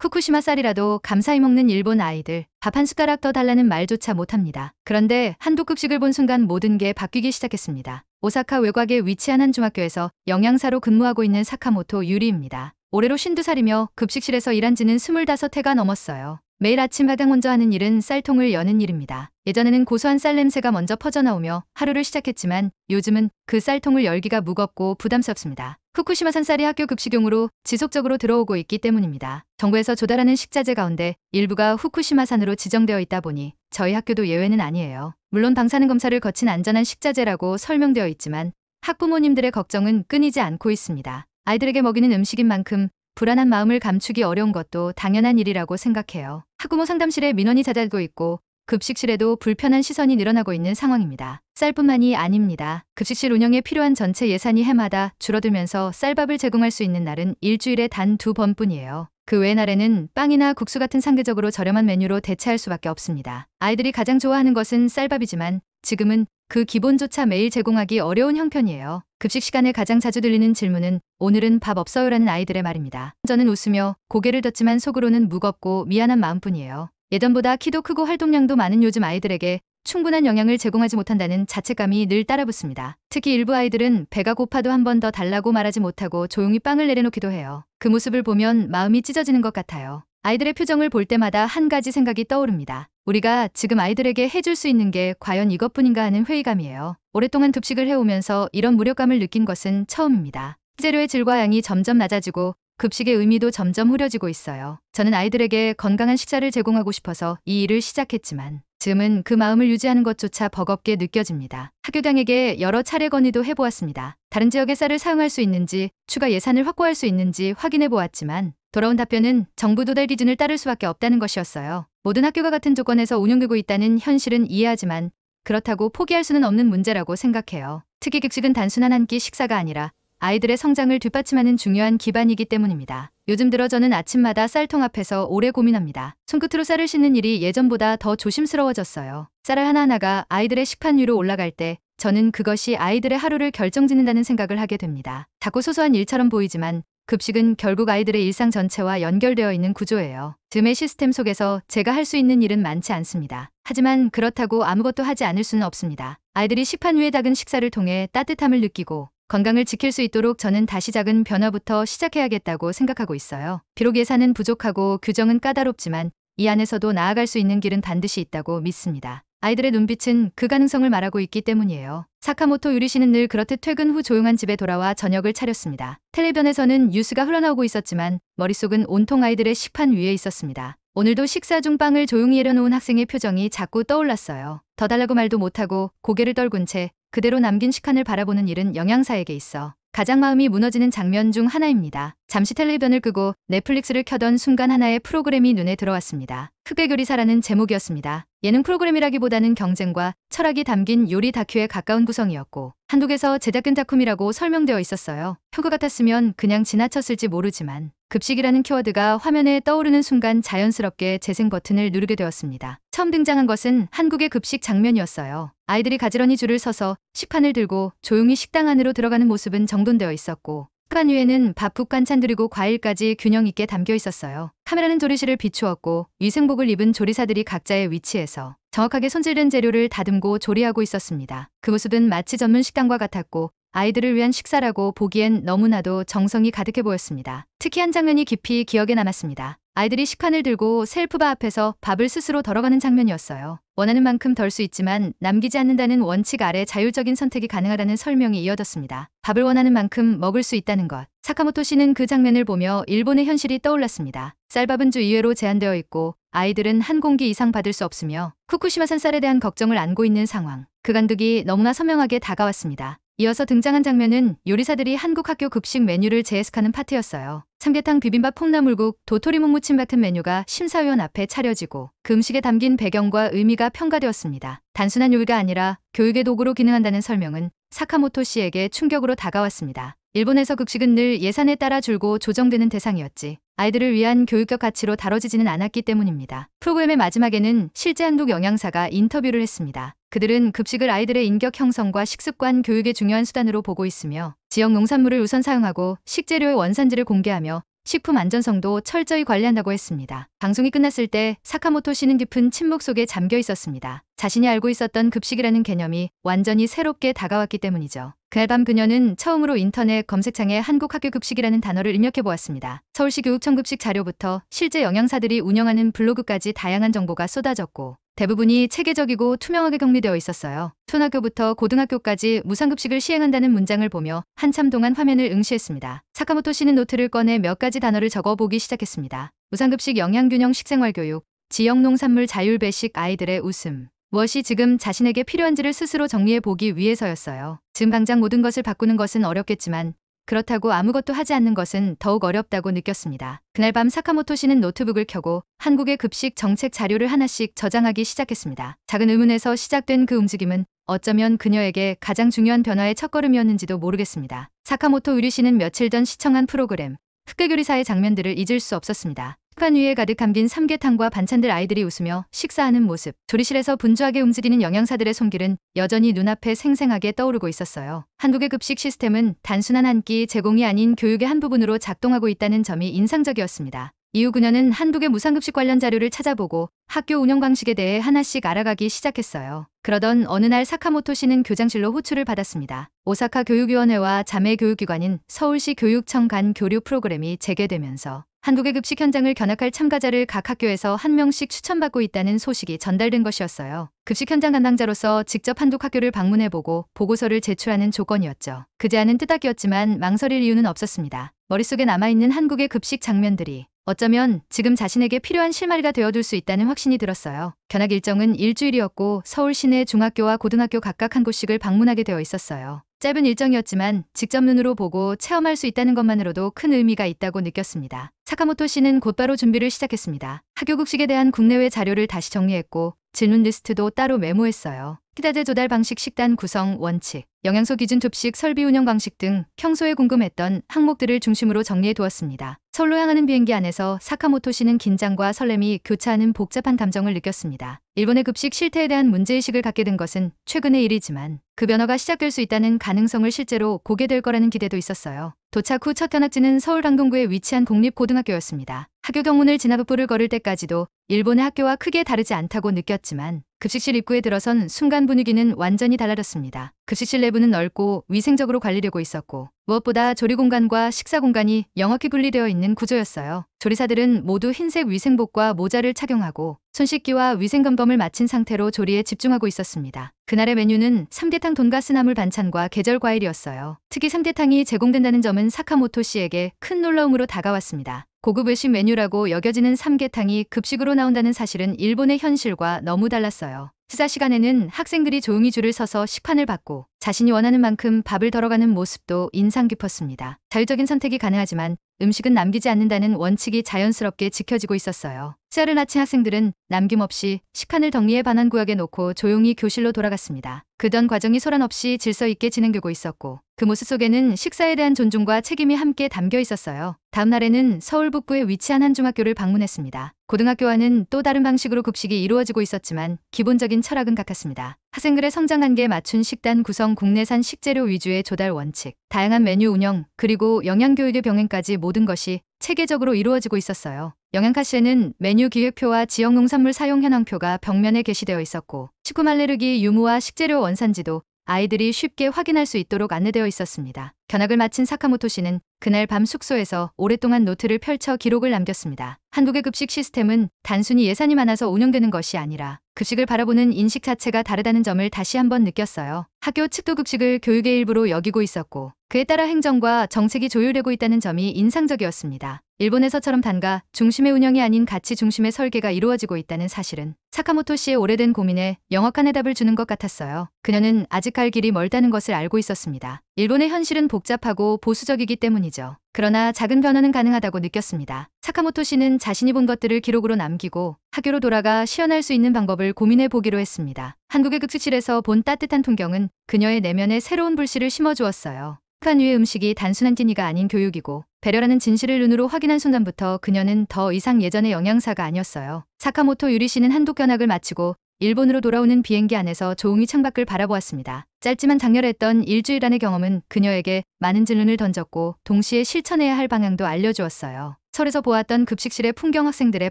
후쿠시마 쌀이라도 감사히 먹는 일본 아이들, 밥 한 숟가락 더 달라는 말조차 못합니다. 그런데 한국 급식을 본 순간 모든 게 바뀌기 시작했습니다. 오사카 외곽에 위치한 한 중학교에서 영양사로 근무하고 있는 사카모토 유리입니다. 올해로 52살이며 급식실에서 일한 지는 25해가 넘었어요. 매일 아침 가장 먼저 하는 일은 쌀통을 여는 일입니다. 예전에는 고소한 쌀 냄새가 먼저 퍼져나오며 하루를 시작했지만 요즘은 그 쌀통을 열기가 무겁고 부담스럽습니다. 후쿠시마산 쌀이 학교 급식용으로 지속적으로 들어오고 있기 때문입니다. 정부에서 조달하는 식자재 가운데 일부가 후쿠시마산으로 지정되어 있다 보니 저희 학교도 예외는 아니에요. 물론 방사능 검사를 거친 안전한 식자재라고 설명되어 있지만 학부모님들의 걱정은 끊이지 않고 있습니다. 아이들에게 먹이는 음식인 만큼 불안한 마음을 감추기 어려운 것도 당연한 일이라고 생각해요. 학부모 상담실에 민원이 잦아들고 있고 급식실에도 불편한 시선이 늘어나고 있는 상황입니다. 쌀뿐만이 아닙니다. 급식실 운영에 필요한 전체 예산이 해마다 줄어들면서 쌀밥을 제공할 수 있는 날은 일주일에 단 2번뿐이에요. 그 외 날에는 빵이나 국수 같은 상대적으로 저렴한 메뉴로 대체할 수밖에 없습니다. 아이들이 가장 좋아하는 것은 쌀밥이지만 지금은 그 기본조차 매일 제공하기 어려운 형편이에요. 급식 시간에 가장 자주 들리는 질문은 오늘은 밥 없어요라는 아이들의 말입니다. 저는 웃으며 고개를 젓지만 속으로는 무겁고 미안한 마음뿐이에요. 예전보다 키도 크고 활동량도 많은 요즘 아이들에게 충분한 영양을 제공하지 못한다는 자책감이 늘 따라붙습니다. 특히 일부 아이들은 배가 고파도 한 번 더 달라고 말하지 못하고 조용히 빵을 내려놓기도 해요. 그 모습을 보면 마음이 찢어지는 것 같아요. 아이들의 표정을 볼 때마다 한 가지 생각이 떠오릅니다. 우리가 지금 아이들에게 해줄 수 있는 게 과연 이것뿐인가 하는 회의감이에요. 오랫동안 급식을 해오면서 이런 무력감을 느낀 것은 처음입니다. 식재료의 질과 양이 점점 낮아지고 급식의 의미도 점점 흐려지고 있어요. 저는 아이들에게 건강한 식사를 제공하고 싶어서 이 일을 시작했지만 지금은 그 마음을 유지하는 것조차 버겁게 느껴집니다. 학교장에게 여러 차례 건의도 해보았습니다. 다른 지역의 쌀을 사용할 수 있는지, 추가 예산을 확보할 수 있는지 확인해 보았지만 돌아온 답변은 정부 도달 기준을 따를 수밖에 없다는 것이었어요. 모든 학교가 같은 조건에서 운영되고 있다는 현실은 이해하지만 그렇다고 포기할 수는 없는 문제라고 생각해요. 특히 급식은 단순한 한 끼 식사가 아니라 아이들의 성장을 뒷받침하는 중요한 기반이기 때문입니다. 요즘 들어 저는 아침마다 쌀통 앞에서 오래 고민합니다. 손끝으로 쌀을 씻는 일이 예전보다 더 조심스러워졌어요. 쌀알 하나하나가 아이들의 식판 위로 올라갈 때 저는 그것이 아이들의 하루를 결정짓는다는 생각을 하게 됩니다. 작고 소소한 일처럼 보이지만 급식은 결국 아이들의 일상 전체와 연결되어 있는 구조예요. 즈음의 시스템 속에서 제가 할 수 있는 일은 많지 않습니다. 하지만 그렇다고 아무것도 하지 않을 수는 없습니다. 아이들이 식판 위의 작은 식사를 통해 따뜻함을 느끼고 건강을 지킬 수 있도록 저는 다시 작은 변화부터 시작해야겠다고 생각하고 있어요. 비록 예산은 부족하고 규정은 까다롭지만 이 안에서도 나아갈 수 있는 길은 반드시 있다고 믿습니다. 아이들의 눈빛은 그 가능성을 말하고 있기 때문이에요. 사카모토 유리 씨는 늘 그렇듯 퇴근 후 조용한 집에 돌아와 저녁을 차렸습니다. 텔레비전에서는 뉴스가 흘러나오고 있었지만 머릿속은 온통 아이들의 식판 위에 있었습니다. 오늘도 식사 중 빵을 조용히 내려놓은 학생의 표정이 자꾸 떠올랐어요. 더 달라고 말도 못하고 고개를 떨군 채 그대로 남긴 식판을 바라보는 일은 영양사에게 있어 가장 마음이 무너지는 장면 중 하나입니다. 잠시 텔레비전을 끄고 넷플릭스를 켜던 순간 하나의 프로그램이 눈에 들어왔습니다. 흑백 요리사라는 제목이었습니다. 예능 프로그램이라기보다는 경쟁과 철학이 담긴 요리 다큐에 가까운 구성이었고 한국에서 제작된 작품이라고 설명되어 있었어요. 표고 같았으면 그냥 지나쳤을지 모르지만 급식이라는 키워드가 화면에 떠오르는 순간 자연스럽게 재생 버튼을 누르게 되었습니다. 처음 등장한 것은 한국의 급식 장면이었어요. 아이들이 가지런히 줄을 서서 식판을 들고 조용히 식당 안으로 들어가는 모습은 정돈되어 있었고 식판 위에는 밥, 국반찬 그리고 과일까지 균형 있게 담겨 있었어요. 카메라는 조리실을 비추었고 위생복을 입은 조리사들이 각자의 위치에서 정확하게 손질된 재료를 다듬고 조리하고 있었습니다. 그 모습은 마치 전문 식당과 같았고 아이들을 위한 식사라고 보기엔 너무나도 정성이 가득해 보였습니다. 특히 한 장면이 깊이 기억에 남았습니다. 아이들이 식판을 들고 셀프바 앞에서 밥을 스스로 덜어가는 장면이었어요. 원하는 만큼 덜 수 있지만 남기지 않는다는 원칙 아래 자율적인 선택이 가능하다는 설명이 이어졌습니다. 밥을 원하는 만큼 먹을 수 있다는 것. 사카모토 씨는 그 장면을 보며 일본의 현실이 떠올랐습니다. 쌀밥은 주 2회로 제한되어 있고 아이들은 한 공기 이상 받을 수 없으며 후쿠시마산 쌀에 대한 걱정을 안고 있는 상황. 그 간극이 너무나 선명하게 다가왔습니다. 이어서 등장한 장면은 요리사들이 한국 학교 급식 메뉴를 재해석하는 파트였어요. 삼계탕, 비빔밥, 콩나물국, 도토리 묵무침 같은 메뉴가 심사위원 앞에 차려지고 그 음식에 담긴 배경과 의미가 평가되었습니다. 단순한 요리가 아니라 교육의 도구로 기능한다는 설명은 사카모토 씨에게 충격으로 다가왔습니다. 일본에서 급식은 늘 예산에 따라 줄고 조정되는 대상이었지 아이들을 위한 교육적 가치로 다뤄지지는 않았기 때문입니다. 프로그램의 마지막에는 실제 한국 영양사가 인터뷰를 했습니다. 그들은 급식을 아이들의 인격 형성과 식습관 교육의 중요한 수단으로 보고 있으며 지역 농산물을 우선 사용하고 식재료의 원산지를 공개하며 식품 안전성도 철저히 관리한다고 했습니다. 방송이 끝났을 때 사카모토 씨는 깊은 침묵 속에 잠겨 있었습니다. 자신이 알고 있었던 급식이라는 개념이 완전히 새롭게 다가왔기 때문이죠. 그날 밤 그녀는 처음으로 인터넷 검색창에 한국 학교 급식이라는 단어를 입력해 보았습니다. 서울시 교육청 급식 자료부터 실제 영양사들이 운영하는 블로그까지 다양한 정보가 쏟아졌고 대부분이 체계적이고 투명하게 격리되어 있었어요. 초등학교부터 고등학교까지 무상급식을 시행한다는 문장을 보며 한참 동안 화면을 응시했습니다. 사카모토 씨는 노트를 꺼내 몇 가지 단어를 적어보기 시작했습니다. 무상급식 영양균형 식생활교육, 지역농산물 자율배식 아이들의 웃음. 무엇이 지금 자신에게 필요한지를 스스로 정리해보기 위해서였어요. 지금 당장 모든 것을 바꾸는 것은 어렵겠지만 그렇다고 아무것도 하지 않는 것은 더욱 어렵다고 느꼈습니다. 그날 밤 사카모토 씨는 노트북을 켜고 한국의 급식 정책 자료를 하나씩 저장하기 시작했습니다. 작은 의문에서 시작된 그 움직임은 어쩌면 그녀에게 가장 중요한 변화의 첫걸음이었는지도 모르겠습니다. 사카모토 유리 씨는 며칠 전 시청한 프로그램 흑백요리사의 장면들을 잊을 수 없었습니다. 판 위에 가득 담긴 삼계탕과 반찬들 아이들이 웃으며 식사하는 모습, 조리실에서 분주하게 움직이는 영양사들의 손길은 여전히 눈앞에 생생하게 떠오르고 있었어요. 한국의 급식 시스템은 단순한 한 끼 제공이 아닌 교육의 한 부분으로 작동하고 있다는 점이 인상적이었습니다. 이후 그녀는 한국의 무상급식 관련 자료를 찾아보고 학교 운영 방식에 대해 하나씩 알아가기 시작했어요. 그러던 어느 날 사카모토 씨는 교장실로 호출을 받았습니다. 오사카 교육위원회와 자매 교육기관인 서울시 교육청 간 교류 프로그램이 재개되면서 한국의 급식 현장을 견학할 참가자를 각 학교에서 한 명씩 추천받고 있다는 소식이 전달된 것이었어요. 급식 현장 담당자로서 직접 한국 학교를 방문해보고 보고서를 제출하는 조건이었죠. 그 제안은 뜻밖이었지만 망설일 이유는 없었습니다. 머릿속에 남아있는 한국의 급식 장면들이 어쩌면 지금 자신에게 필요한 실마리가 되어둘 수 있다는 확신이 들었어요. 견학 일정은 일주일이었고 서울 시내 중학교와 고등학교 각각 한 곳씩을 방문하게 되어 있었어요. 짧은 일정이었지만 직접 눈으로 보고 체험할 수 있다는 것만으로도 큰 의미가 있다고 느꼈습니다. 사카모토 씨는 곧바로 준비를 시작했습니다. 학교 급식에 대한 국내외 자료를 다시 정리했고 질문 리스트도 따로 메모했어요. 식자재 조달 방식, 식단 구성 원칙, 영양소 기준 급식 설비 운영 방식 등 평소에 궁금했던 항목들을 중심으로 정리해 두었습니다. 서울로 향하는 비행기 안에서 사카모토 씨는 긴장과 설렘이 교차하는 복잡한 감정을 느꼈습니다. 일본의 급식 실태에 대한 문제의식을 갖게 된 것은 최근의 일이지만 그 변화가 시작될 수 있다는 가능성을 실제로 보게 될 거라는 기대도 있었어요. 도착 후 첫 견학지는 서울 강동구에 위치한 공립고등학교였습니다. 학교 경문을 지나 북부를 걸을 때까지도 일본의 학교와 크게 다르지 않다고 느꼈지만 급식실 입구에 들어선 순간 분위기는 완전히 달라졌습니다. 급식실 내부는 넓고 위생적으로 관리되고 있었고 무엇보다 조리 공간과 식사 공간이 명확히 분리되어 있는 구조였어요. 조리사들은 모두 흰색 위생복과 모자를 착용하고 손 씻기와 위생검검을 마친 상태로 조리에 집중하고 있었습니다. 그날의 메뉴는 삼계탕 돈가스 나물 반찬과 계절 과일이었어요. 특히 삼계탕이 제공된다는 점은 사카모토 씨에게 큰 놀라움으로 다가왔습니다. 고급 외식 메뉴라고 여겨지는 삼계탕이 급식으로 나온다는 사실은 일본의 현실과 너무 달랐어요. 식사 시간에는 학생들이 조용히 줄을 서서 식판을 받고 자신이 원하는 만큼 밥을 덜어가는 모습도 인상 깊었습니다. 자유적인 선택이 가능하지만 음식은 남기지 않는다는 원칙이 자연스럽게 지켜지고 있었어요. 식사를 마친 학생들은 남김없이 식판을 덕리의 반환 구역에 놓고 조용히 교실로 돌아갔습니다. 그던 과정이 소란 없이 질서 있게 진행되고 있었고 그 모습 속에는 식사에 대한 존중과 책임이 함께 담겨 있었어요. 다음 날에는 서울 북부에 위치한 한 중학교를 방문했습니다. 고등학교와는 또 다른 방식으로 급식이 이루어지고 있었지만 기본적인 철학은 같았습니다. 학생들의 성장 한계에 맞춘 식단 구성, 국내산 식재료 위주의 조달 원칙, 다양한 메뉴 운영, 그리고 영양교육의 병행까지 모든 것이 체계적으로 이루어지고 있었어요. 영양카시에는 메뉴 기획표와 지역 농산물 사용 현황표가 벽면에 게시되어 있었고 식품 알레르기 유무와 식재료 원산지도 아이들이 쉽게 확인할 수 있도록 안내되어 있었습니다. 견학을 마친 사카모토 씨는 그날 밤 숙소에서 오랫동안 노트를 펼쳐 기록을 남겼습니다. 한국의 급식 시스템은 단순히 예산이 많아서 운영되는 것이 아니라 급식을 바라보는 인식 자체가 다르다는 점을 다시 한번 느꼈어요. 학교 측도 급식을 교육의 일부로 여기고 있었고 그에 따라 행정과 정책이 조율되고 있다는 점이 인상적이었습니다. 일본에서처럼 단가 중심의 운영이 아닌 가치 중심의 설계가 이루어지고 있다는 사실은 사카모토 씨의 오래된 고민에 명확한 해답을 주는 것 같았어요. 그녀는 아직 갈 길이 멀다는 것을 알고 있었습니다. 일본의 현실은 복잡하고 보수적이기 때문이죠. 그러나 작은 변화는 가능하다고 느꼈습니다. 사카모토 씨는 자신이 본 것들을 기록으로 남기고 학교로 돌아가 실현할 수 있는 방법을 고민해 보기로 했습니다. 한국의 급식실에서 본 따뜻한 풍경은 그녀의 내면에 새로운 불씨를 심어주었어요. 판 위의 음식이 단순한 끼니가 아닌 교육이고 배려라는 진실을 눈으로 확인한 순간부터 그녀는 더 이상 예전의 영양사가 아니었어요. 사카모토 유리 씨는 한국 견학을 마치고 일본으로 돌아오는 비행기 안에서 조용히 창밖을 바라보았습니다. 짧지만 장렬했던 일주일 안의 경험은 그녀에게 많은 질문을 던졌고 동시에 실천해야 할 방향도 알려주었어요. 설에서 보았던 급식실의 풍경, 학생들의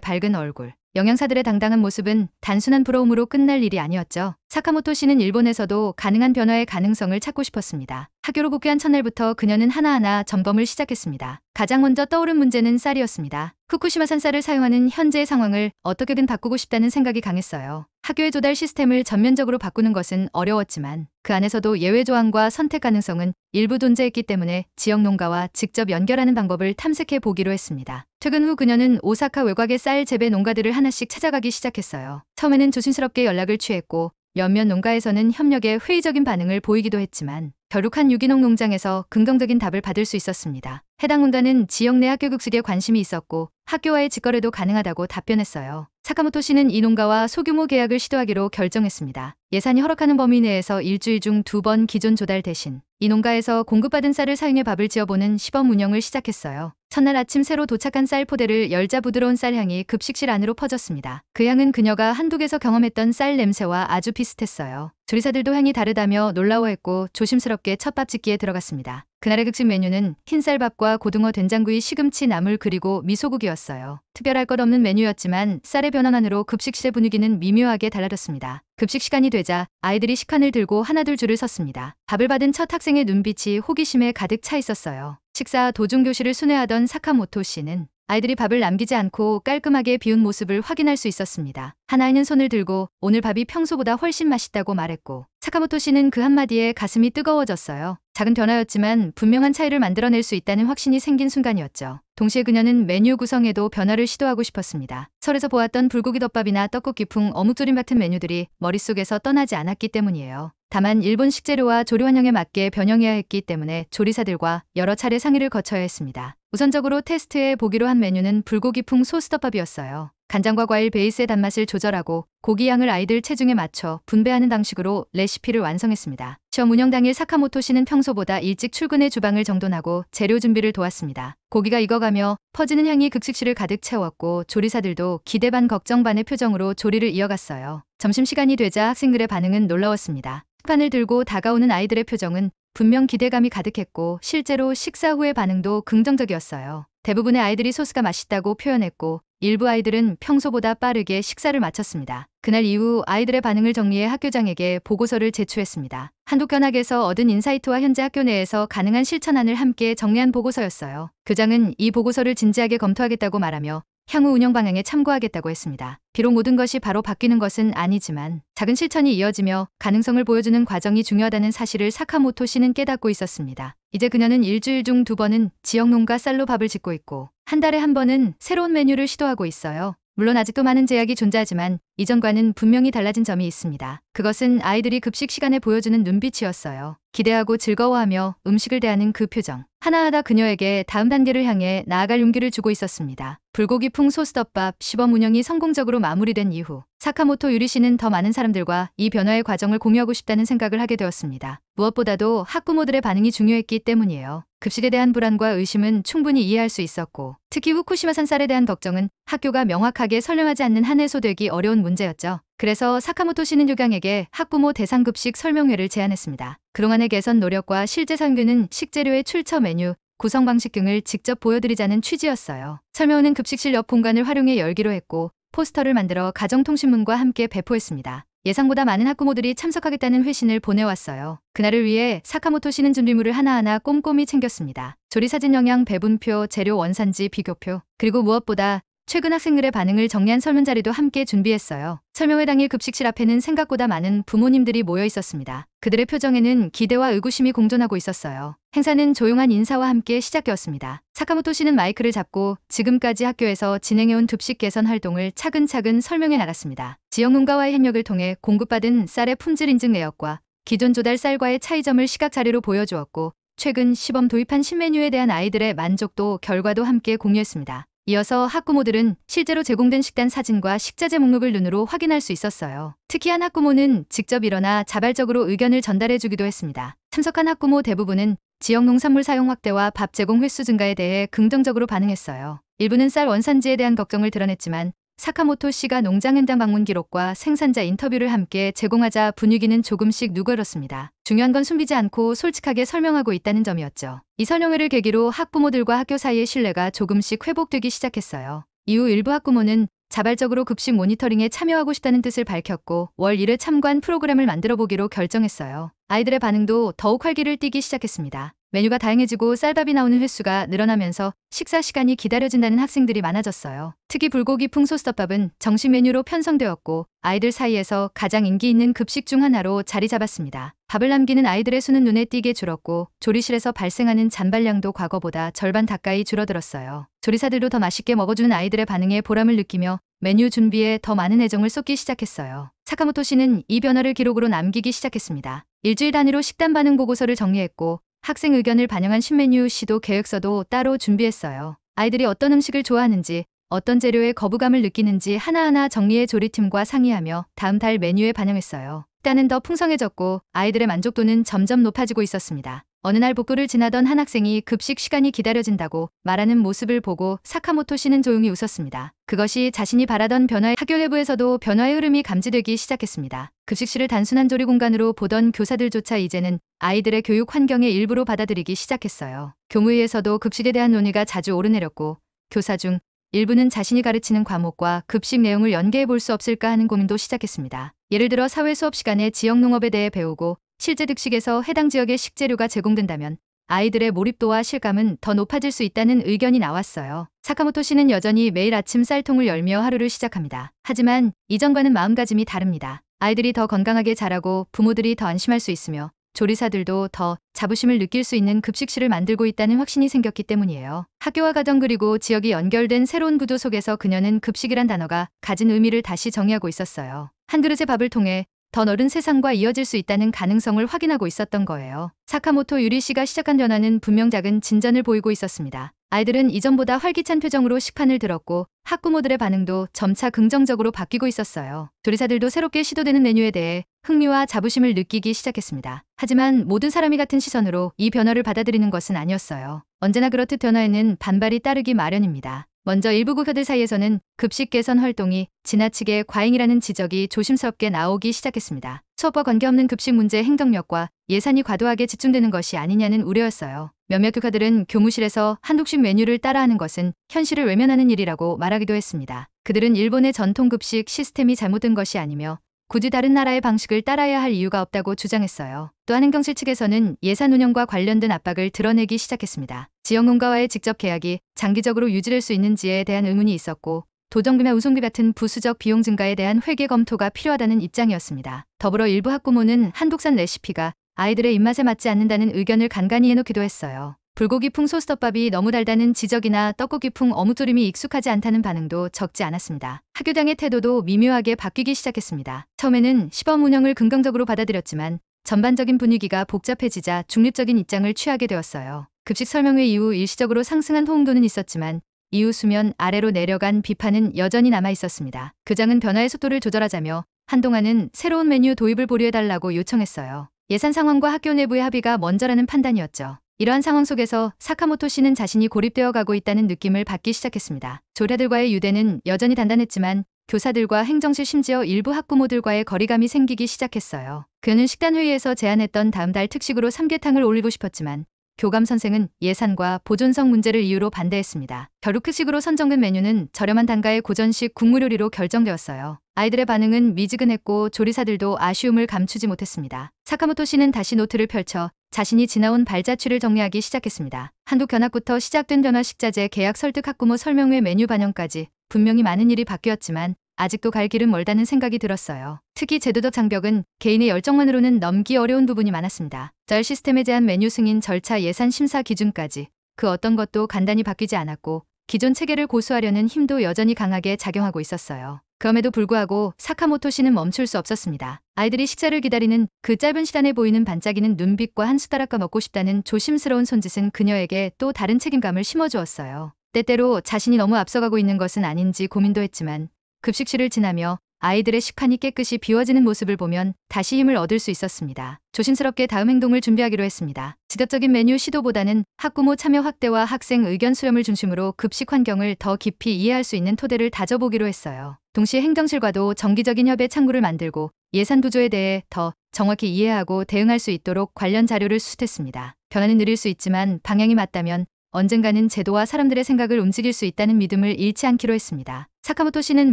밝은 얼굴, 영양사들의 당당한 모습은 단순한 부러움으로 끝날 일이 아니었죠. 사카모토 씨는 일본에서도 가능한 변화의 가능성을 찾고 싶었습니다. 학교로 복귀한 첫날부터 그녀는 하나하나 점검을 시작했습니다. 가장 먼저 떠오른 문제는 쌀이었습니다. 후쿠시마산 쌀을 사용하는 현재의 상황을 어떻게든 바꾸고 싶다는 생각이 강했어요. 학교의 조달 시스템을 전면적으로 바꾸는 것은 어려웠지만 그 안에서도 예외 조항과 선택 가능성은 일부 존재했기 때문에 지역 농가와 직접 연결하는 방법을 탐색해 보기로 했습니다. 퇴근 후 그녀는 오사카 외곽의 쌀 재배 농가들을 하나씩 찾아가기 시작했어요. 처음에는 조심스럽게 연락을 취했고 몇몇 농가에서는 협력에 회의적인 반응을 보이기도 했지만 결국 한 유기농 농장에서 긍정적인 답을 받을 수 있었습니다. 해당 농가는 지역 내 학교 급식에 관심이 있었고 학교와의 직거래도 가능하다고 답변했어요. 사카모토 씨는 이 농가와 소규모 계약을 시도하기로 결정했습니다. 예산이 허락하는 범위 내에서 일주일 중 2번 기존 조달 대신 이 농가에서 공급받은 쌀을 사용해 밥을 지어보는 시범 운영을 시작했어요. 첫날 아침 새로 도착한 쌀 포대를 열자 부드러운 쌀향이 급식실 안으로 퍼졌습니다. 그 향은 그녀가 한국에서 경험했던 쌀 냄새와 아주 비슷했어요. 조리사들도 향이 다르다며 놀라워했고 조심스럽게 첫밥 짓기에 들어갔습니다. 그날의 급식 메뉴는 흰쌀밥과 고등어 된장구이, 시금치, 나물 그리고 미소국이었어요. 특별할 것 없는 메뉴였지만 쌀의 변화만으로 급식실의 분위기는 미묘하게 달라졌습니다. 급식 시간이 되자 아이들이 식판을 들고 하나둘 줄을 섰습니다. 밥을 받은 첫 학생의 눈빛이 호기심에 가득 차 있었어요. 식사 도중 교실을 순회하던 사카모토 씨는 아이들이 밥을 남기지 않고 깔끔하게 비운 모습을 확인할 수 있었습니다. 한 아이는 손을 들고 오늘 밥이 평소보다 훨씬 맛있다고 말했고 사카모토 씨는 그 한마디에 가슴이 뜨거워졌어요. 작은 변화였지만 분명한 차이를 만들어낼 수 있다는 확신이 생긴 순간이었죠. 동시에 그녀는 메뉴 구성에도 변화를 시도하고 싶었습니다. 설에서 보았던 불고기 덮밥이나 떡국 기풍, 어묵조림 같은 메뉴들이 머릿속에서 떠나지 않았기 때문이에요. 다만 일본 식재료와 조리 환경에 맞게 변형해야 했기 때문에 조리사들과 여러 차례 상의를 거쳐야 했습니다. 우선적으로 테스트해 보기로 한 메뉴는 불고기풍 소스덮밥이었어요. 간장과 과일 베이스의 단맛을 조절하고 고기 양을 아이들 체중에 맞춰 분배하는 방식으로 레시피를 완성했습니다. 시험 운영 당일 사카모토 씨는 평소보다 일찍 출근해 주방을 정돈하고 재료 준비를 도왔습니다. 고기가 익어가며 퍼지는 향이 급식실을 가득 채웠고 조리사들도 기대 반 걱정 반의 표정으로 조리를 이어갔어요. 점심시간이 되자 학생들의 반응은 놀라웠습니다. 식판을 들고 다가오는 아이들의 표정은 분명 기대감이 가득했고 실제로 식사 후의 반응도 긍정적이었어요. 대부분의 아이들이 소스가 맛있다고 표현했고 일부 아이들은 평소보다 빠르게 식사를 마쳤습니다. 그날 이후 아이들의 반응을 정리해 학교장에게 보고서를 제출했습니다. 한국 견학에서 얻은 인사이트와 현재 학교 내에서 가능한 실천안을 함께 정리한 보고서였어요. 교장은 이 보고서를 진지하게 검토하겠다고 말하며 향후 운영 방향에 참고하겠다고 했습니다. 비록 모든 것이 바로 바뀌는 것은 아니지만 작은 실천이 이어지며 가능성을 보여주는 과정이 중요하다는 사실을 사카모토 씨는 깨닫고 있었습니다. 이제 그녀는 일주일 중 2번은 지역 농가 쌀로 밥을 짓고 있고 한 달에 1번은 새로운 메뉴를 시도하고 있어요. 물론 아직도 많은 제약이 존재하지만 이전과는 분명히 달라진 점이 있습니다. 그것은 아이들이 급식 시간에 보여주는 눈빛이었어요. 기대하고 즐거워하며 음식을 대하는 그 표정. 하나하나 그녀에게 다음 단계를 향해 나아갈 용기를 주고 있었습니다. 불고기풍 소스덮밥 시범 운영이 성공적으로 마무리된 이후 사카모토 유리 씨는 더 많은 사람들과 이 변화의 과정을 공유하고 싶다는 생각을 하게 되었습니다. 무엇보다도 학부모들의 반응이 중요했기 때문이에요. 급식에 대한 불안과 의심은 충분히 이해할 수 있었고 특히 후쿠시마산 쌀에 대한 걱정은 학교가 명확하게 설명하지 않는 한 해소되기 어려운 문제였죠. 그래서 사카모토 씨는 교장에게 학부모 대상 급식 설명회를 제안했습니다. 그동안의 개선 노력과 실제 사용되는 식재료의 출처 메뉴, 구성 방식 등을 직접 보여드리자는 취지였어요. 설명회는 급식실 옆 공간을 활용해 열기로 했고 포스터를 만들어 가정통신문과 함께 배포했습니다. 예상보다 많은 학부모들이 참석하겠다는 회신을 보내왔어요. 그날을 위해 사카모토 씨는 준비물을 하나하나 꼼꼼히 챙겼습니다. 조리사진 영양 배분표, 재료 원산지 비교표, 그리고 무엇보다 최근 학생들의 반응을 정리한 설문자료도 함께 준비했어요. 설명회 당일 급식실 앞에는 생각보다 많은 부모님들이 모여 있었습니다. 그들의 표정에는 기대와 의구심이 공존하고 있었어요. 행사는 조용한 인사와 함께 시작되었습니다. 사카모토 씨는 마이크를 잡고 지금까지 학교에서 진행해온 급식 개선 활동을 차근차근 설명해 나갔습니다. 지역 농가와의 협력을 통해 공급받은 쌀의 품질 인증 내역과 기존 조달 쌀과의 차이점을 시각 자료로 보여주었고 최근 시범 도입한 신메뉴에 대한 아이들의 만족도 결과도 함께 공유했습니다. 이어서 학부모들은 실제로 제공된 식단 사진과 식자재 목록을 눈으로 확인할 수 있었어요. 특히 한 학부모는 직접 일어나 자발적으로 의견을 전달해주기도 했습니다. 참석한 학부모 대부분은 지역 농산물 사용 확대와 밥 제공 횟수 증가에 대해 긍정적으로 반응했어요. 일부는 쌀 원산지에 대한 걱정을 드러냈지만 사카모토 씨가 농장 현장 방문 기록과 생산자 인터뷰를 함께 제공하자 분위기는 조금씩 누그러졌습니다. 중요한 건 숨기지 않고 솔직하게 설명하고 있다는 점이었죠. 이 설명회를 계기로 학부모들과 학교 사이의 신뢰가 조금씩 회복되기 시작했어요. 이후 일부 학부모는 자발적으로 급식 모니터링에 참여하고 싶다는 뜻을 밝혔고 월 1회 참관 프로그램을 만들어 보기로 결정했어요. 아이들의 반응도 더욱 활기를 띠기 시작했습니다. 메뉴가 다양해지고 쌀밥이 나오는 횟수가 늘어나면서 식사 시간이 기다려진다는 학생들이 많아졌어요. 특히 불고기 풍소스덮밥은 정식 메뉴로 편성되었고 아이들 사이에서 가장 인기 있는 급식 중 하나로 자리 잡았습니다. 밥을 남기는 아이들의 수는 눈에 띄게 줄었고 조리실에서 발생하는 잔발량도 과거보다 절반 가까이 줄어들었어요. 조리사들도 더 맛있게 먹어주는 아이들의 반응에 보람을 느끼며 메뉴 준비에 더 많은 애정을 쏟기 시작했어요. 사카모토 씨는 이 변화를 기록으로 남기기 시작했습니다. 일주일 단위로 식단 반응 보고서를 정리했고 학생 의견을 반영한 신메뉴 시도 계획서도 따로 준비했어요. 아이들이 어떤 음식을 좋아하는지, 어떤 재료에 거부감을 느끼는지 하나하나 정리해 조리팀과 상의하며 다음 달 메뉴에 반영했어요. 식단은 더 풍성해졌고 아이들의 만족도는 점점 높아지고 있었습니다. 어느 날 복도를 지나던 한 학생이 급식 시간이 기다려진다고 말하는 모습을 보고 사카모토 씨는 조용히 웃었습니다. 그것이 자신이 바라던 변화에 학교 내부에서도 변화의 흐름이 감지되기 시작했습니다. 급식실을 단순한 조리 공간으로 보던 교사들조차 이제는 아이들의 교육 환경의 일부로 받아들이기 시작했어요. 교무위에서도 급식에 대한 논의가 자주 오르내렸고 교사 중 일부는 자신이 가르치는 과목과 급식 내용을 연계해 볼 수 없을까 하는 고민도 시작했습니다. 예를 들어 사회 수업 시간에 지역 농업에 대해 배우고 실제 득식에서 해당 지역의 식재료가 제공된다면 아이들의 몰입도와 실감은 더 높아질 수 있다는 의견이 나왔어요. 사카모토 씨는 여전히 매일 아침 쌀통을 열며 하루를 시작합니다. 하지만 이전과는 마음가짐이 다릅니다. 아이들이 더 건강하게 자라고 부모들이 더 안심할 수 있으며 조리사들도 더 자부심을 느낄 수 있는 급식실을 만들고 있다는 확신이 생겼기 때문이에요. 학교와 가정 그리고 지역이 연결된 새로운 구조 속에서 그녀는 급식이란 단어가 가진 의미를 다시 정의하고 있었어요. 한 그릇의 밥을 통해 더 넓은 세상과 이어질 수 있다는 가능성을 확인하고 있었던 거예요. 사카모토 유리 씨가 시작한 변화는 분명 작은 진전을 보이고 있었습니다. 아이들은 이전보다 활기찬 표정으로 식판을 들었고 학부모들의 반응도 점차 긍정적으로 바뀌고 있었어요. 조리사들도 새롭게 시도되는 메뉴에 대해 흥미와 자부심을 느끼기 시작했습니다. 하지만 모든 사람이 같은 시선으로 이 변화를 받아들이는 것은 아니었어요. 언제나 그렇듯 변화에는 반발이 따르기 마련입니다. 먼저 일부 국가들 사이에서는 급식 개선 활동이 지나치게 과잉이라는 지적이 조심스럽게 나오기 시작했습니다. 수업과 관계없는 급식 문제의 행동력과 예산이 과도하게 집중되는 것이 아니냐는 우려였어요. 몇몇 국가들은 교무실에서 한국식 메뉴를 따라하는 것은 현실을 외면하는 일이라고 말하기도 했습니다. 그들은 일본의 전통 급식 시스템이 잘못된 것이 아니며 굳이 다른 나라의 방식을 따라야 할 이유가 없다고 주장했어요. 또한 행정실 측에서는 예산 운영과 관련된 압박을 드러내기 시작했습니다. 지역 농가와의 직접 계약이 장기적으로 유지될 수 있는지에 대한 의문이 있었고 도정비나 운송비 같은 부수적 비용 증가에 대한 회계 검토가 필요하다는 입장이었습니다. 더불어 일부 학부모는 한국산 레시피가 아이들의 입맛에 맞지 않는다는 의견을 간간히 해놓기도 했어요. 불고기 풍 소스덮밥이 너무 달다는 지적이나 떡고기 풍 어묵조림이 익숙하지 않다는 반응도 적지 않았습니다. 학교장의 태도도 미묘하게 바뀌기 시작했습니다. 처음에는 시범 운영을 긍정적으로 받아들였지만 전반적인 분위기가 복잡해지자 중립적인 입장을 취하게 되었어요. 급식 설명회 이후 일시적으로 상승한 호응도는 있었지만 이후 수면 아래로 내려간 비판은 여전히 남아 있었습니다. 교장은 변화의 속도를 조절하자며 한동안은 새로운 메뉴 도입을 보류해달라고 요청했어요. 예산 상황과 학교 내부의 합의가 먼저라는 판단이었죠. 이러한 상황 속에서 사카모토 씨는 자신이 고립되어 가고 있다는 느낌을 받기 시작했습니다. 조리사들과의 유대는 여전히 단단했지만 교사들과 행정실 심지어 일부 학부모들과의 거리감이 생기기 시작했어요. 그는 식단 회의에서 제안했던 다음 달 특식으로 삼계탕을 올리고 싶었지만 교감 선생은 예산과 보존성 문제를 이유로 반대했습니다. 결국 특식으로 선정된 메뉴는 저렴한 단가의 고전식 국물 요리로 결정되었어요. 아이들의 반응은 미지근했고 조리사들도 아쉬움을 감추지 못했습니다. 사카모토 씨는 다시 노트를 펼쳐 자신이 지나온 발자취를 정리하기 시작했습니다. 한국 견학부터 시작된 변화 식자재 계약 설득 학부모 설명회 메뉴 반영까지 분명히 많은 일이 바뀌었지만 아직도 갈 길은 멀다는 생각이 들었어요. 특히 제도적 장벽은 개인의 열정만으로는 넘기 어려운 부분이 많았습니다. 절 시스템에 대한 메뉴 승인 절차 예산 심사 기준까지 그 어떤 것도 간단히 바뀌지 않았고 기존 체계를 고수하려는 힘도 여전히 강하게 작용하고 있었어요. 그럼에도 불구하고 사카모토 씨는 멈출 수 없었습니다. 아이들이 식사를 기다리는 그 짧은 시간에 보이는 반짝이는 눈빛과 한 숟가락과 먹고 싶다는 조심스러운 손짓은 그녀에게 또 다른 책임감을 심어주었어요. 때때로 자신이 너무 앞서가고 있는 것은 아닌지 고민도 했지만 급식실을 지나며 아이들의 식판이 깨끗이 비워지는 모습을 보면 다시 힘을 얻을 수 있었습니다. 조심스럽게 다음 행동을 준비하기로 했습니다. 직접적인 메뉴 시도보다는 학부모 참여 확대와 학생 의견 수렴을 중심으로 급식 환경을 더 깊이 이해할 수 있는 토대를 다져보기로 했어요. 동시에 행정실과도 정기적인 협의 창구를 만들고 예산 구조에 대해 더 정확히 이해하고 대응할 수 있도록 관련 자료를 수집했습니다. 변화는 느릴 수 있지만 방향이 맞다면 언젠가는 제도와 사람들의 생각을 움직일 수 있다는 믿음을 잃지 않기로 했습니다. 사카모토 씨는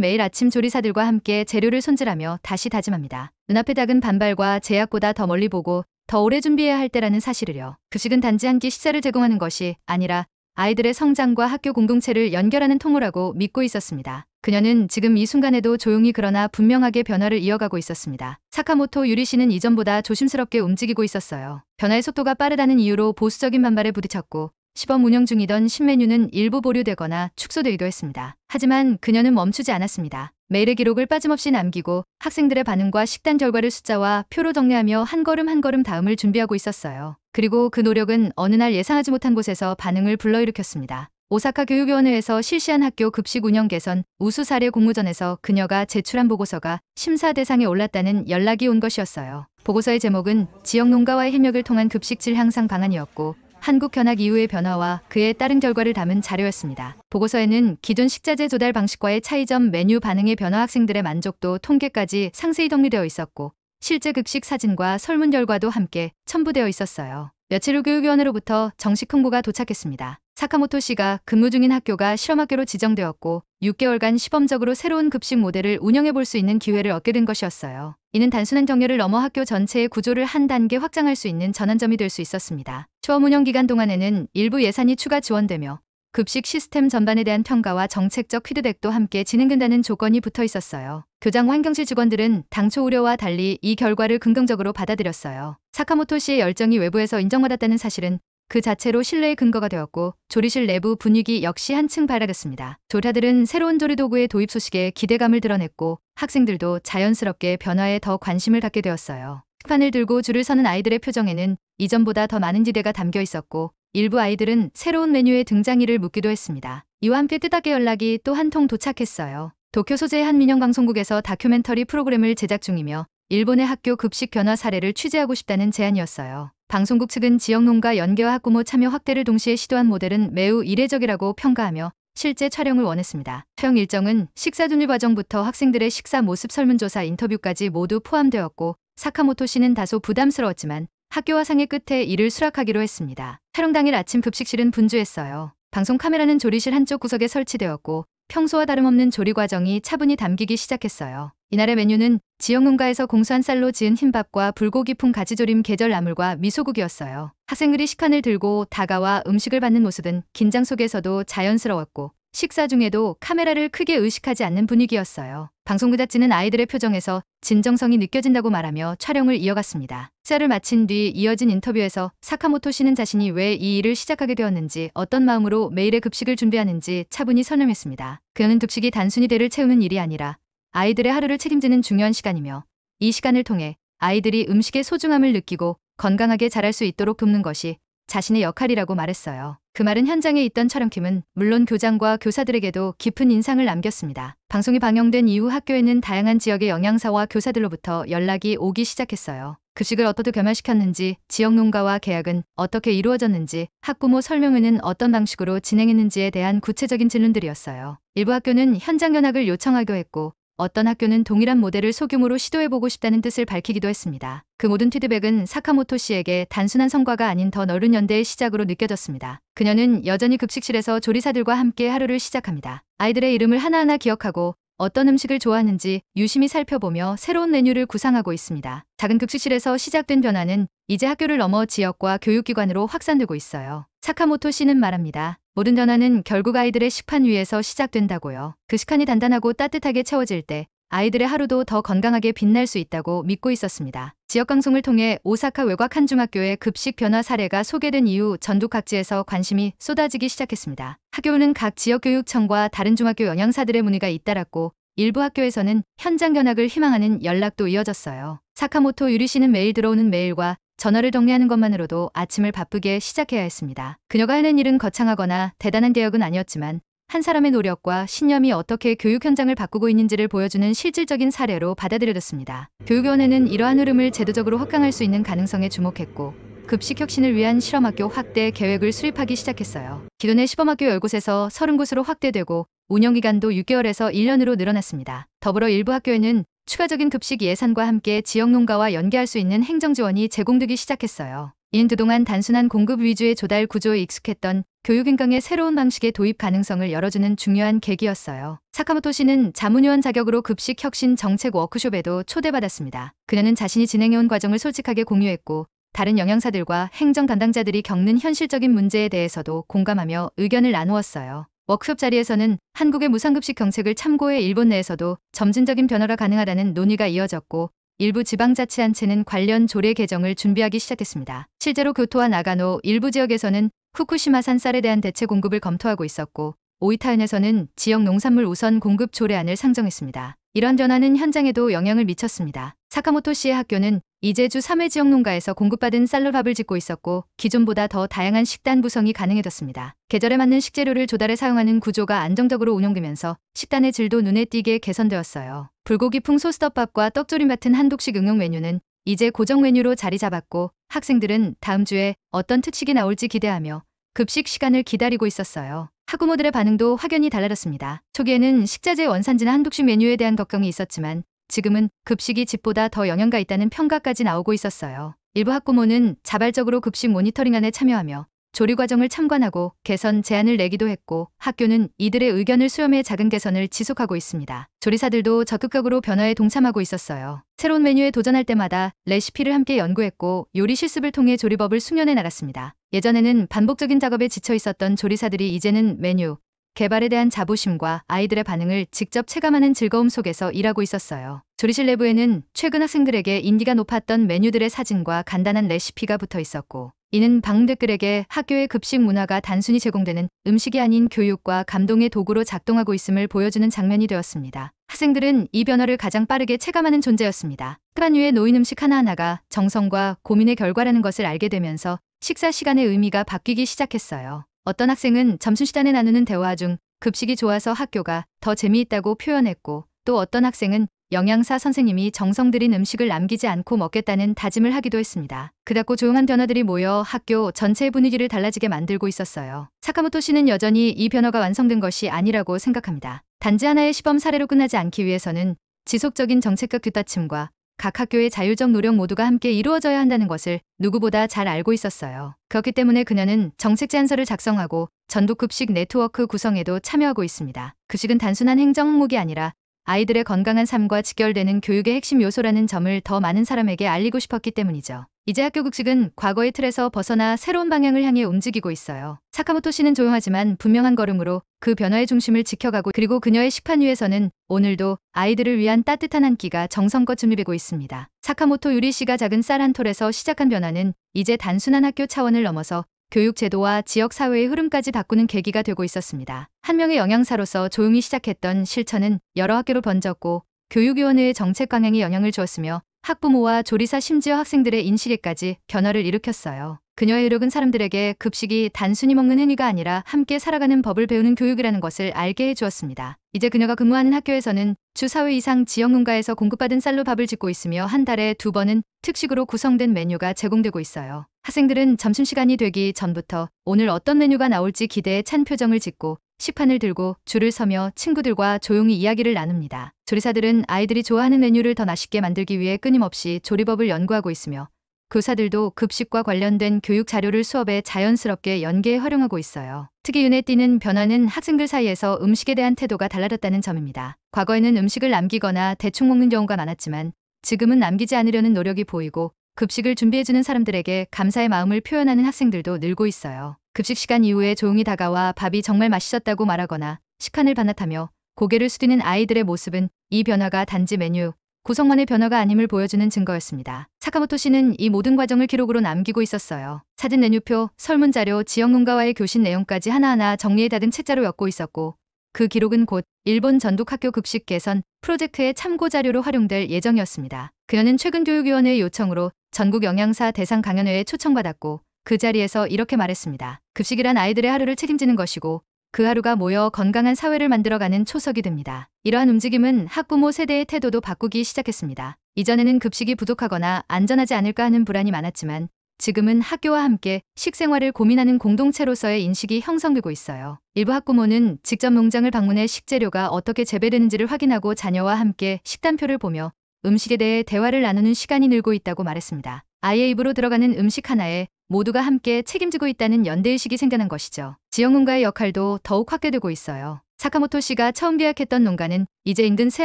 매일 아침 조리사들과 함께 재료를 손질하며 다시 다짐합니다. 눈앞의 닭은 반발과 제약보다 더 멀리 보고 더 오래 준비해야 할 때라는 사실을요. 급식은 단지 한 끼 식사를 제공하는 것이 아니라 아이들의 성장과 학교 공동체를 연결하는 통로라고 믿고 있었습니다. 그녀는 지금 이 순간에도 조용히 그러나 분명하게 변화를 이어가고 있었습니다. 사카모토 유리 씨는 이전보다 조심스럽게 움직이고 있었어요. 변화의 속도가 빠르다는 이유로 보수적인 반발에 부딪혔고 시범 운영 중이던 신메뉴는 일부 보류되거나 축소되기도 했습니다. 하지만 그녀는 멈추지 않았습니다. 매일의 기록을 빠짐없이 남기고 학생들의 반응과 식단 결과를 숫자와 표로 정리하며 한 걸음 한 걸음 다음을 준비하고 있었어요. 그리고 그 노력은 어느 날 예상하지 못한 곳에서 반응을 불러일으켰습니다. 오사카 교육위원회에서 실시한 학교 급식 운영 개선 우수 사례 공모전에서 그녀가 제출한 보고서가 심사 대상에 올랐다는 연락이 온 것이었어요. 보고서의 제목은 지역 농가와의 협력을 통한 급식 질 향상 방안이었고 한국 견학 이후의 변화와 그에 따른 결과를 담은 자료였습니다. 보고서에는 기존 식자재 조달 방식과의 차이점, 메뉴 반응의 변화, 학생들의 만족도, 통계까지 상세히 정리되어 있었고 실제 급식 사진과 설문 결과도 함께 첨부되어 있었어요. 며칠 후 교육위원회로부터 정식 홍보가 도착했습니다. 사카모토 씨가 근무 중인 학교가 실험학교로 지정되었고 6개월간 시범적으로 새로운 급식 모델을 운영해 볼 수 있는 기회를 얻게 된 것이었어요. 이는 단순한 경례를 넘어 학교 전체의 구조를 한 단계 확장할 수 있는 전환점이 될 수 있었습니다. 처음 운영 기간 동안에는 일부 예산이 추가 지원되며 급식 시스템 전반에 대한 평가와 정책적 피드백도 함께 진행된다는 조건이 붙어 있었어요. 교장 환경실 직원들은 당초 우려와 달리 이 결과를 긍정적으로 받아들였어요. 사카모토 씨의 열정이 외부에서 인정받았다는 사실은 그 자체로 신뢰의 근거가 되었고 조리실 내부 분위기 역시 한층 밝아졌습니다. 조리사들은 새로운 조리 도구의 도입 소식에 기대감을 드러냈고 학생들도 자연스럽게 변화에 더 관심을 갖게 되었어요. 식판을 들고 줄을 서는 아이들의 표정에는 이전보다 더 많은 기대가 담겨 있었고 일부 아이들은 새로운 메뉴의 등장일을 묻기도 했습니다. 이와 함께 뜻밖의 연락이 또 한 통 도착했어요. 도쿄 소재의 한 민영 방송국에서 다큐멘터리 프로그램을 제작 중이며 일본의 학교 급식 변화 사례를 취재하고 싶다는 제안이었어요. 방송국 측은 지역 농가 연계와 학부모 참여 확대를 동시에 시도한 모델은 매우 이례적이라고 평가하며 실제 촬영을 원했습니다. 촬영 일정은 식사 준비 과정부터 학생들의 식사 모습 설문조사 인터뷰까지 모두 포함되었고 사카모토 씨는 다소 부담스러웠지만 학교와 상의 끝에 이를 수락하기로 했습니다. 촬영 당일 아침 급식실은 분주했어요. 방송 카메라는 조리실 한쪽 구석에 설치되었고 평소와 다름없는 조리 과정이 차분히 담기기 시작했어요. 이날의 메뉴는 지역 농가에서 공수한 쌀로 지은 흰밥과 불고기풍 가지조림 계절 나물과 미소국이었어요. 학생들이 식판을 들고 다가와 음식을 받는 모습은 긴장 속에서도 자연스러웠고 식사 중에도 카메라를 크게 의식하지 않는 분위기였어요. 방송 제작진은 아이들의 표정에서 진정성이 느껴진다고 말하며 촬영을 이어갔습니다. 식사를 마친 뒤 이어진 인터뷰에서 사카모토 씨는 자신이 왜 이 일을 시작하게 되었는지, 어떤 마음으로 매일의 급식을 준비하는지 차분히 설명했습니다. 그는 급식이 단순히 배를 채우는 일이 아니라 아이들의 하루를 책임지는 중요한 시간이며 이 시간을 통해 아이들이 음식의 소중함을 느끼고 건강하게 자랄 수 있도록 돕는 것이 자신의 역할이라고 말했어요. 그 말은 현장에 있던 촬영팀은 물론 교장과 교사들에게도 깊은 인상을 남겼습니다. 방송이 방영된 이후 학교에는 다양한 지역의 영양사와 교사들로부터 연락이 오기 시작했어요. 급식을 어떻게 변화시켰는지, 지역 농가와 계약은 어떻게 이루어졌는지, 학부모 설명회는 어떤 방식으로 진행했는지에 대한 구체적인 질문들이었어요. 일부 학교는 현장 견학을 요청하기도 했고 어떤 학교는 동일한 모델을 소규모로 시도해보고 싶다는 뜻을 밝히기도 했습니다. 그 모든 피드백은 사카모토 씨에게 단순한 성과가 아닌 더 넓은 연대의 시작으로 느껴졌습니다. 그녀는 여전히 급식실에서 조리사들과 함께 하루를 시작합니다. 아이들의 이름을 하나하나 기억하고 어떤 음식을 좋아하는지 유심히 살펴보며 새로운 메뉴를 구상하고 있습니다. 작은 급식실에서 시작된 변화는 이제 학교를 넘어 지역과 교육기관으로 확산되고 있어요. 사카모토 씨는 말합니다. 모든 변화는 결국 아이들의 식판 위에서 시작된다고요. 그 식판이 단단하고 따뜻하게 채워질 때 아이들의 하루도 더 건강하게 빛날 수 있다고 믿고 있었습니다. 지역방송을 통해 오사카 외곽 한 중학교의 급식 변화 사례가 소개된 이후 전국 각지에서 관심이 쏟아지기 시작했습니다. 학교는 각 지역교육청과 다른 중학교 영양사들의 문의가 잇따랐고 일부 학교에서는 현장 견학을 희망하는 연락도 이어졌어요. 사카모토 유리 씨는 매일 들어오는 메일과 전화를 정리하는 것만으로도 아침을 바쁘게 시작해야 했습니다. 그녀가 해낸 일은 거창하거나 대단한 개혁은 아니었지만 한 사람의 노력과 신념이 어떻게 교육 현장을 바꾸고 있는지를 보여주는 실질적인 사례로 받아들여졌습니다. 교육위원회는 이러한 흐름을 제도적으로 확강할 수 있는 가능성에 주목했고 급식 혁신을 위한 실험학교 확대 계획을 수립하기 시작했어요. 기존의 시범학교 10곳에서 30곳으로 확대되고 운영기간도 6개월에서 1년으로 늘어났습니다. 더불어 일부 학교에는 추가적인 급식 예산과 함께 지역 농가와 연계할 수 있는 행정지원이 제공되기 시작했어요. 이는 그동안 단순한 공급 위주의 조달 구조에 익숙했던 교육인강의 새로운 방식의 도입 가능성을 열어주는 중요한 계기였어요. 사카모토 씨는 자문위원 자격으로 급식 혁신 정책 워크숍에도 초대받았습니다. 그녀는 자신이 진행해온 과정을 솔직하게 공유했고 다른 영양사들과 행정 담당자들이 겪는 현실적인 문제에 대해서도 공감하며 의견을 나누었어요. 워크숍 자리에서는 한국의 무상급식 정책을 참고해 일본 내에서도 점진적인 변화가 가능하다는 논의가 이어졌고 일부 지방자치단체는 관련 조례 개정을 준비하기 시작했습니다. 실제로 교토와 나가노 일부 지역에서는 후쿠시마산 쌀에 대한 대체 공급을 검토하고 있었고 오이타현에서는 지역 농산물 우선 공급 조례안을 상정했습니다. 이런 변화는 현장에도 영향을 미쳤습니다. 사카모토 씨의 학교는 이제 주 3회 지역 농가에서 공급받은 쌀로 밥을 짓고 있었고 기존보다 더 다양한 식단 구성이 가능해졌습니다. 계절에 맞는 식재료를 조달해 사용하는 구조가 안정적으로 운영되면서 식단의 질도 눈에 띄게 개선되었어요. 불고기 풍소스덮밥과 떡조림 같은 한독식 응용 메뉴는 이제 고정 메뉴로 자리 잡았고 학생들은 다음 주에 어떤 특식이 나올지 기대하며 급식 시간을 기다리고 있었어요. 학부모들의 반응도 확연히 달라졌습니다. 초기에는 식자재 원산지나 한독식 메뉴에 대한 걱정이 있었지만 지금은 급식이 집보다 더 영양가 있다는 평가까지 나오고 있었어요. 일부 학부모는 자발적으로 급식 모니터링안에 참여하며 조리 과정을 참관하고 개선 제안을 내기도 했고 학교는 이들의 의견을 수렴해 작은 개선을 지속하고 있습니다. 조리사들도 적극적으로 변화에 동참하고 있었어요. 새로운 메뉴에 도전할 때마다 레시피를 함께 연구했고 요리 실습을 통해 조리법을 숙련해 나갔습니다. 예전에는 반복적인 작업에 지쳐 있었던 조리사들이 이제는 메뉴 개발에 대한 자부심과 아이들의 반응을 직접 체감하는 즐거움 속에서 일하고 있었어요. 조리실 내부에는 최근 학생들에게 인기가 높았던 메뉴들의 사진과 간단한 레시피가 붙어 있었고 이는 방문객들에게 학교의 급식 문화가 단순히 제공되는 음식이 아닌 교육과 감동의 도구로 작동하고 있음을 보여주는 장면이 되었습니다. 학생들은 이 변화를 가장 빠르게 체감하는 존재였습니다. 뚜껑 위에 놓인 음식 하나하나가 정성과 고민의 결과라는 것을 알게 되면서 식사 시간의 의미가 바뀌기 시작했어요. 어떤 학생은 점심시간에 나누는 대화 중 급식이 좋아서 학교가 더 재미있다고 표현했고 또 어떤 학생은 영양사 선생님이 정성 들인 음식을 남기지 않고 먹겠다는 다짐을 하기도 했습니다. 그닥고 조용한 변화들이 모여 학교 전체의 분위기를 달라지게 만들고 있었어요. 사카모토 씨는 여전히 이 변화가 완성된 것이 아니라고 생각합니다. 단지 하나의 시범 사례로 끝나지 않기 위해서는 지속적인 정책적 뒷받침과 각 학교의 자율적 노력 모두가 함께 이루어져야 한다는 것을 누구보다 잘 알고 있었어요. 그렇기 때문에 그녀는 정책 제안서를 작성하고 전국급식 네트워크 구성에도 참여하고 있습니다. 급식은 단순한 행정 항목이 아니라 아이들의 건강한 삶과 직결되는 교육의 핵심 요소라는 점을 더 많은 사람에게 알리고 싶었기 때문이죠. 이제 학교 급식은 과거의 틀에서 벗어나 새로운 방향을 향해 움직이고 있어요. 사카모토 씨는 조용하지만 분명한 걸음으로 그 변화의 중심을 지켜가고 그리고 그녀의 식판 위에서는 오늘도 아이들을 위한 따뜻한 한 끼가 정성껏 준비되고 있습니다. 사카모토 유리 씨가 작은 쌀 한 톨에서 시작한 변화는 이제 단순한 학교 차원을 넘어서 교육 제도와 지역 사회의 흐름까지 바꾸는 계기가 되고 있었습니다. 한 명의 영양사로서 조용히 시작했던 실천은 여러 학교로 번졌고 교육위원회의 정책 방향에 영향을 주었으며 학부모와 조리사 심지어 학생들의 인식에까지 변화를 일으켰어요. 그녀의 이력은 사람들에게 급식이 단순히 먹는 행위가 아니라 함께 살아가는 법을 배우는 교육이라는 것을 알게 해주었습니다. 이제 그녀가 근무하는 학교에서는 주 4회 이상 지역 농가에서 공급받은 쌀로 밥을 짓고 있으며 한 달에 2번은 특식으로 구성된 메뉴가 제공되고 있어요. 학생들은 점심시간이 되기 전부터 오늘 어떤 메뉴가 나올지 기대에 찬 표정을 짓고 식판을 들고 줄을 서며 친구들과 조용히 이야기를 나눕니다. 조리사들은 아이들이 좋아하는 메뉴를 더 맛있게 만들기 위해 끊임없이 조리법을 연구하고 있으며 교사들도 급식과 관련된 교육 자료를 수업에 자연스럽게 연계해 활용하고 있어요. 특히 눈에 띄는 변화는 학생들 사이에서 음식에 대한 태도가 달라졌다는 점입니다. 과거에는 음식을 남기거나 대충 먹는 경우가 많았지만 지금은 남기지 않으려는 노력이 보이고 급식을 준비해주는 사람들에게 감사의 마음을 표현하는 학생들도 늘고 있어요. 급식 시간 이후에 조용히 다가와 밥이 정말 맛있었다고 말하거나 식판을 반납하며 고개를 숙이는 아이들의 모습은 이 변화가 단지 메뉴 구성만의 변화가 아님을 보여주는 증거였습니다. 사카모토 씨는 이 모든 과정을 기록으로 남기고 있었어요. 사진 메뉴표, 설문자료, 지역 농가와의 교신 내용까지 하나하나 정리해 닫은 책자로 엮고 있었고 그 기록은 곧 일본 전국 학교 급식 개선 프로젝트의 참고 자료로 활용될 예정이었습니다. 그녀는 최근 교육위원회의 요청으로 전국 영양사 대상 강연회에 초청받았고 그 자리에서 이렇게 말했습니다. 급식이란 아이들의 하루를 책임지는 것이고 그 하루가 모여 건강한 사회를 만들어가는 초석이 됩니다. 이러한 움직임은 학부모 세대의 태도도 바꾸기 시작했습니다. 이전에는 급식이 부족하거나 안전하지 않을까 하는 불안이 많았지만 지금은 학교와 함께 식생활을 고민하는 공동체로서의 인식이 형성되고 있어요. 일부 학부모는 직접 농장을 방문해 식재료가 어떻게 재배되는지를 확인하고 자녀와 함께 식단표를 보며 음식에 대해 대화를 나누는 시간이 늘고 있다고 말했습니다. 아이의 입으로 들어가는 음식 하나에 모두가 함께 책임지고 있다는 연대의식이 생겨난 것이죠. 지역농가의 역할도 더욱 확대되고 있어요. 사카모토 씨가 처음 계약했던 농가는 이제 인근 새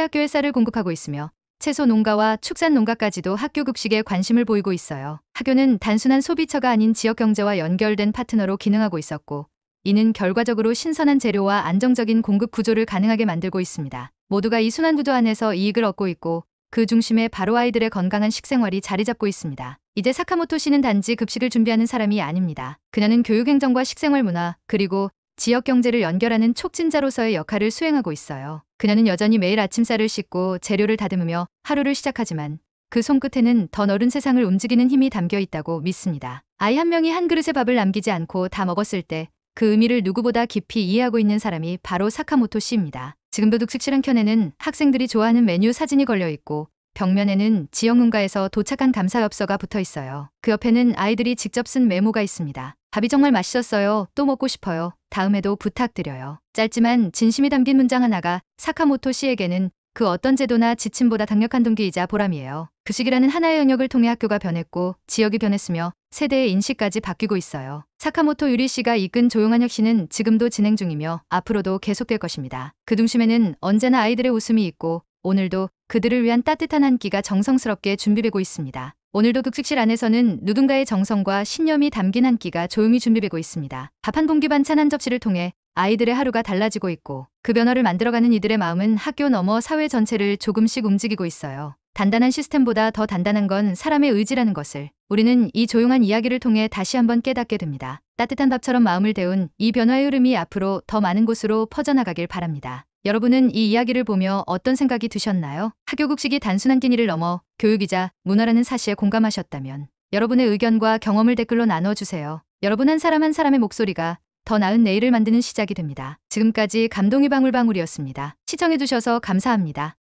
학교에 쌀을 공급하고 있으며 채소 농가와 축산 농가까지도 학교 급식에 관심을 보이고 있어요. 학교는 단순한 소비처가 아닌 지역 경제와 연결된 파트너로 기능하고 있었고 이는 결과적으로 신선한 재료와 안정적인 공급 구조를 가능하게 만들고 있습니다. 모두가 이 순환 구조 안에서 이익을 얻고 있고 그 중심에 바로 아이들의 건강한 식생활이 자리 잡고 있습니다. 이제 사카모토 씨는 단지 급식을 준비하는 사람이 아닙니다. 그녀는 교육행정과 식생활 문화 그리고 지역 경제를 연결하는 촉진자로서의 역할을 수행하고 있어요. 그녀는 여전히 매일 아침 쌀을 씻고 재료를 다듬으며 하루를 시작하지만 그 손끝에는 더 넓은 세상을 움직이는 힘이 담겨 있다고 믿습니다. 아이 한 명이 한 그릇의 밥을 남기지 않고 다 먹었을 때 그 의미를 누구보다 깊이 이해하고 있는 사람이 바로 사카모토 씨입니다. 지금도 득식실 한 켠에는 학생들이 좋아하는 메뉴 사진이 걸려 있고 벽면에는 지역 농가에서 도착한 감사 엽서가 붙어 있어요. 그 옆에는 아이들이 직접 쓴 메모가 있습니다. 밥이 정말 맛있었어요. 또 먹고 싶어요. 다음에도 부탁드려요. 짧지만 진심이 담긴 문장 하나가 사카모토 씨에게는 그 어떤 제도나 지침보다 강력한 동기이자 보람이에요. 급식이라는 하나의 영역을 통해 학교가 변했고 지역이 변했으며 세대의 인식까지 바뀌고 있어요. 사카모토 유리 씨가 이끈 조용한 혁신은 지금도 진행 중이며 앞으로도 계속될 것입니다. 그 중심에는 언제나 아이들의 웃음이 있고 오늘도 그들을 위한 따뜻한 한 끼가 정성스럽게 준비되고 있습니다. 오늘도 급식실 안에서는 누군가의 정성과 신념이 담긴 한 끼가 조용히 준비되고 있습니다. 밥 한 공기 반찬 한 접시를 통해 아이들의 하루가 달라지고 있고 그 변화를 만들어가는 이들의 마음은 학교 넘어 사회 전체를 조금씩 움직이고 있어요. 단단한 시스템보다 더 단단한 건 사람의 의지라는 것을 우리는 이 조용한 이야기를 통해 다시 한번 깨닫게 됩니다. 따뜻한 밥처럼 마음을 데운 이 변화의 흐름이 앞으로 더 많은 곳으로 퍼져나가길 바랍니다. 여러분은 이 이야기를 보며 어떤 생각이 드셨나요? 학교 급식이 단순한 끼니를 넘어 교육이자 문화라는 사실에 공감하셨다면 여러분의 의견과 경험을 댓글로 나눠주세요. 여러분 한 사람 한 사람의 목소리가 더 나은 내일을 만드는 시작이 됩니다. 지금까지 감동의 방울방울이었습니다. 시청해주셔서 감사합니다.